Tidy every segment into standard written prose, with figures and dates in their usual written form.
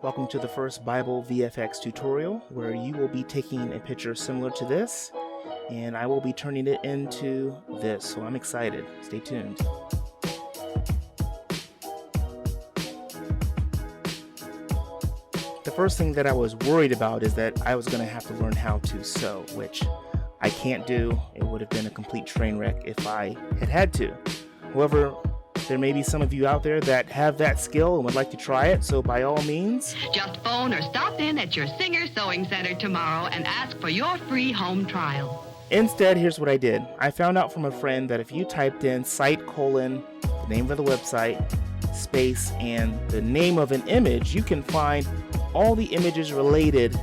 Welcome to the first Bible VFX tutorial where you will be taking a picture similar to this and I will be turning it into this, so I'm excited. Stay tuned. The first thing that I was worried about is that I was going to have to learn how to sew, which I can't do. It would have been a complete train wreck if I had to. However, there may be some of you out there that have that skill and would like to try it, so by all means, just phone or stop in at your Singer Sewing Center tomorrow and ask for your free home trial. Instead, here's what I did. I found out from a friend that if you typed in site : the name of the website, space, and the name of an image, you can find all the images related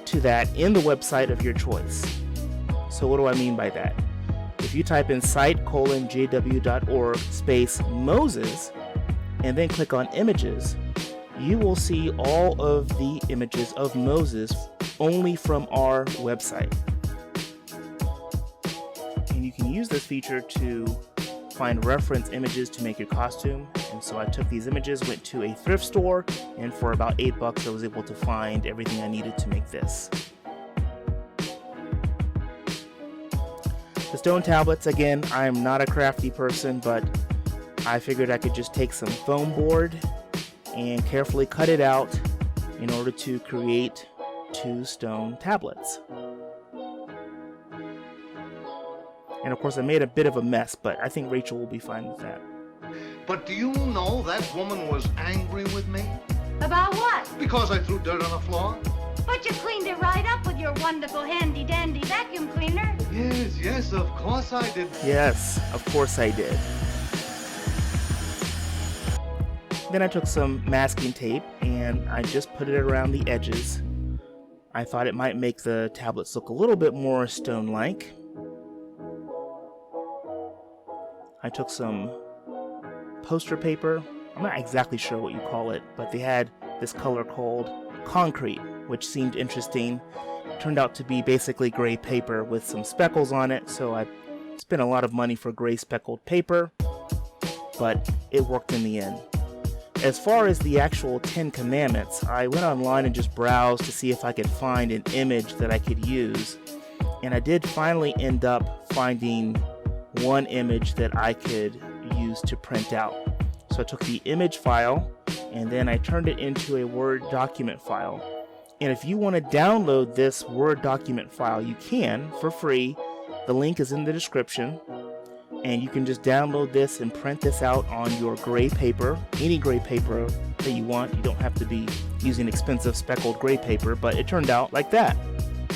to that in the website of your choice. So what do I mean by that? If you type in site:jw.org space Moses and then click on images, you will see all of the images of Moses only from our website. And you can use this feature to find reference images to make your costume. And so I took these images, went to a thrift store, and for about $8 I was able to find everything I needed to make this. The stone tablets, again, I'm not a crafty person, but I figured I could just take some foam board and carefully cut it out in order to create 2 stone tablets. And of course I made a bit of a mess, but I think Rachel will be fine with that. But do you know that woman was angry with me? About what? Because I threw dirt on the floor. But you cleaned it right up with your wonderful handy-dandy vacuum cleaner. Yes, of course I did. Yes, of course I did. Then I took some masking tape and I just put it around the edges. I thought it might make the tablets look a little bit more stone-like. I took some poster paper. I'm not exactly sure what you call it, but they had this color called concrete, which seemed interesting. It turned out to be basically gray paper with some speckles on it, so I spent a lot of money for gray speckled paper, but it worked in the end. As far as the actual 10 Commandments, I went online and just browsed to see if I could find an image that I could use, and I did finally end up finding one image that I could use to print out. So I took the image file and then I turned it into a Word document file. And if you want to download this Word document file, you can for free. The link is in the description. And you can just download this and print this out on your gray paper, any gray paper that you want. You don't have to be using expensive speckled gray paper, but it turned out like that.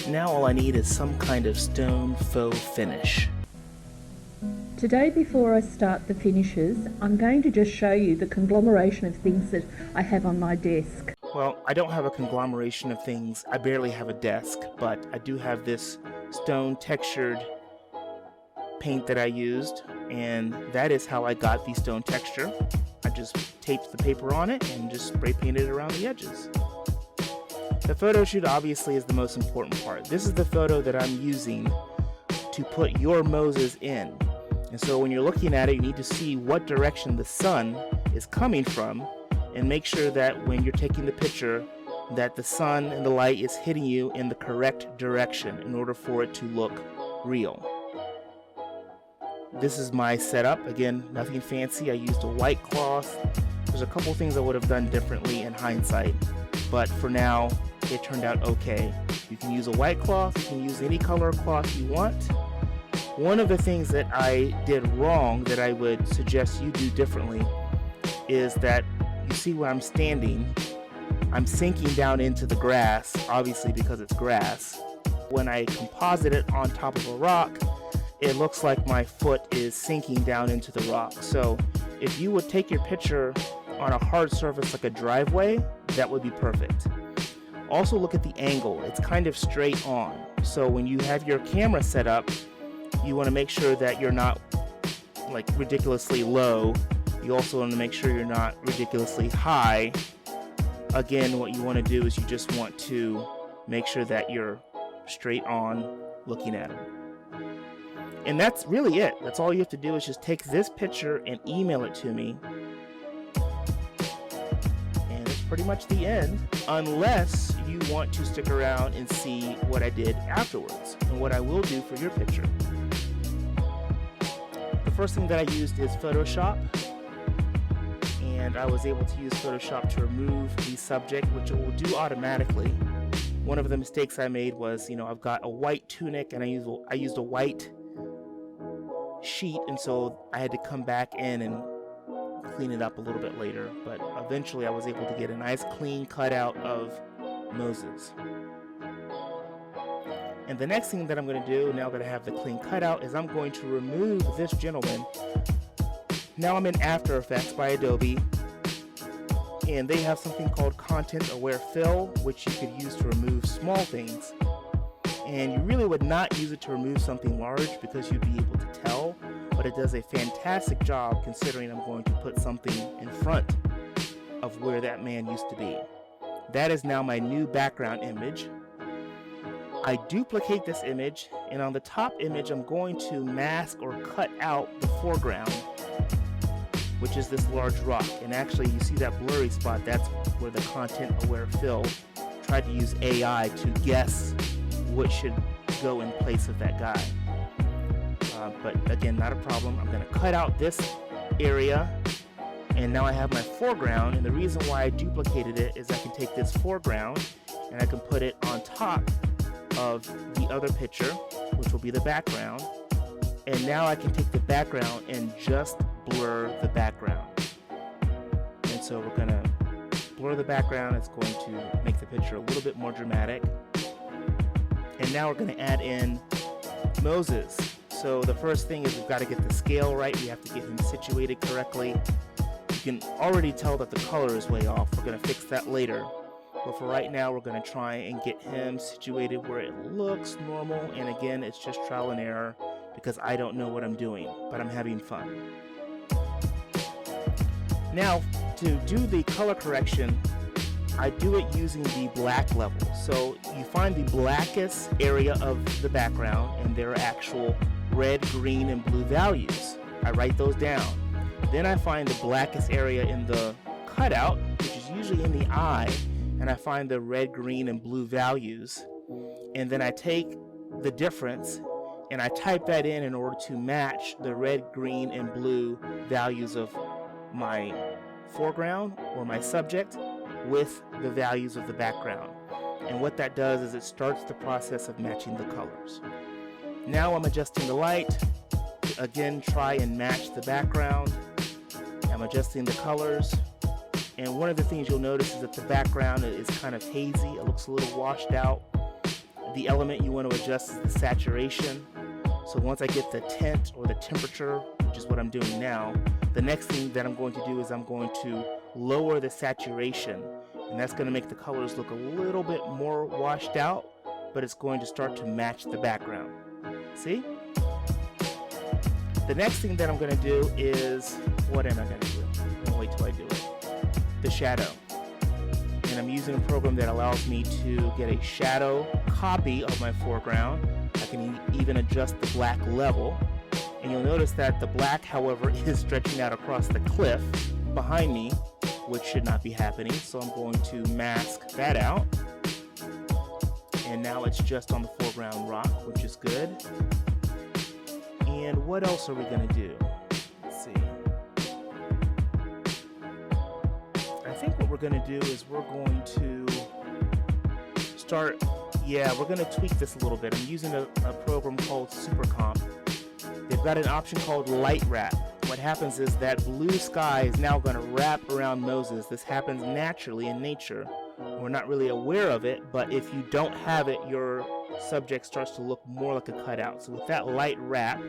Now all I need is some kind of stone faux finish. Today, before I start the finishes, I'm going to just show you the conglomeration of things that I have on my desk. Well, I don't have a conglomeration of things. I barely have a desk, but I do have this stone textured paint that I used, and that is how I got the stone texture. I just taped the paper on it and just spray painted it around the edges. The photo shoot obviously is the most important part. This is the photo that I'm using to put your Moses in. And so when you're looking at it, you need to see what direction the sun is coming from and make sure that when you're taking the picture that the sun and the light is hitting you in the correct direction in order for it to look real. This is my setup. Again, nothing fancy. I used a white cloth. There's a couple things I would have done differently in hindsight, but for now it turned out okay. You can use a white cloth, you can use any color cloth you want. One of the things that I did wrong that I would suggest you do differently is that you see where I'm standing, I'm sinking down into the grass, obviously because it's grass. When I composite it on top of a rock, it looks like my foot is sinking down into the rock. So if you would take your picture on a hard surface like a driveway, that would be perfect. Also look at the angle, it's kind of straight on. So when you have your camera set up, you want to make sure that you're not like ridiculously low. You also want to make sure you're not ridiculously high. Again, what you want to do is you just want to make sure that you're straight on looking at it. And that's really it. That's all you have to do is just take this picture and email it to me. And it's pretty much the end, unless you want to stick around and see what I did afterwards and what I will do for your picture. The first thing that I used is Photoshop, and I was able to use Photoshop to remove the subject, which it will do automatically. One of the mistakes I made was, I've got a white tunic and I used a white sheet, and so I had to come back in and clean it up a little bit later, but eventually I was able to get a nice clean cutout of Moses. And the next thing that I'm going to do, now that I have the clean cutout, is I'm going to remove this gentleman. Now I'm in After Effects by Adobe, and they have something called Content Aware Fill, which you could use to remove small things. And you really would not use it to remove something large because you'd be able to tell, but it does a fantastic job considering I'm going to put something in front of where that man used to be. That is now my new background image. I duplicate this image, and on the top image I'm going to mask or cut out the foreground, which is this large rock. And actually you see that blurry spot, that's where the Content Aware Fill tried to use AI to guess what should go in place of that guy. But again, not a problem. I'm going to cut out this area, and now I have my foreground. And the reason why I duplicated it is I can take this foreground and I can put it on top of the other picture, which will be the background. And now I can take the background and just blur the background. And so we're going to blur the background. It's going to make the picture a little bit more dramatic. And now we're going to add in Moses. So the first thing is we've got to get the scale right. We have to get him situated correctly. You can already tell that the color is way off. We're going to fix that later. But for right now, we're going to try and get him situated where it looks normal. And again, it's just trial and error because I don't know what I'm doing, but I'm having fun. Now, to do the color correction, I do it using the black level. So you find the blackest area of the background, and there are actual red, green, and blue values. I write those down. Then I find the blackest area in the cutout, which is usually in the eye, and I find the red, green, and blue values. And then I take the difference and I type that in order to match the red, green, and blue values of my foreground or my subject with the values of the background. And what that does is it starts the process of matching the colors. Now I'm adjusting the light to again try and match the background. I'm adjusting the colors. And one of the things you'll notice is that the background is kind of hazy. It looks a little washed out. The element you want to adjust is the saturation. So once I get the tint or the temperature, which is what I'm doing now, the next thing that I'm going to do is I'm going to lower the saturation. And that's going to make the colors look a little bit more washed out, but it's going to start to match the background. See? The next thing that I'm going to do is, what am I going to do? I'll wait till I do it. The shadow. And I'm using a program that allows me to get a shadow copy of my foreground. I can even adjust the black level. And you'll notice that the black, however, is stretching out across the cliff behind me, which should not be happening. So I'm going to mask that out. And now it's just on the foreground rock, which is good. And what else are we going to do? Let's see. I think what we're going to do is we're going to start, we're going to tweak this a little bit. I'm using a program called Supercomp. They've got an option called Light Wrap. What happens is that blue sky is now going to wrap around Moses. This happens naturally in nature. We're not really aware of it, but if you don't have it, your subject starts to look more like a cutout. So with that light wrap,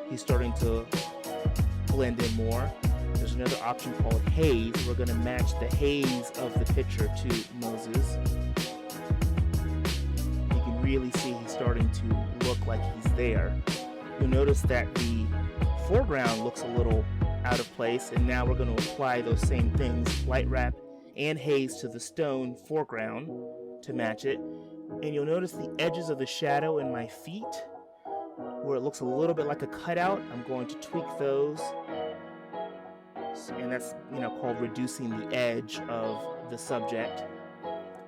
he's starting to blend in more. There's another option called Haze. We're going to match the haze of the picture to Moses. You can really see he's starting to look like he's there. You'll notice that the foreground looks a little out of place, and now we're going to apply those same things, light wrap and haze, to the stone foreground to match it. And you'll notice the edges of the shadow in my feet where it looks a little bit like a cutout. I'm going to tweak those, and that's called reducing the edge of the subject.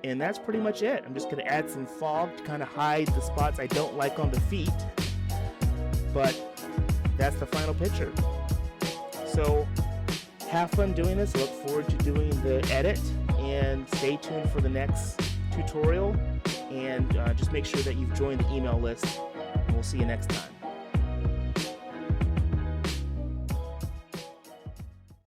And that's pretty much it. I'm just going to add some fog to kind of hide the spots I don't like on the feet. But that's the final picture. So have fun doing this. I look forward to doing the edit, and stay tuned for the next tutorial. And just make sure that you've joined the email list, and we'll see you next time.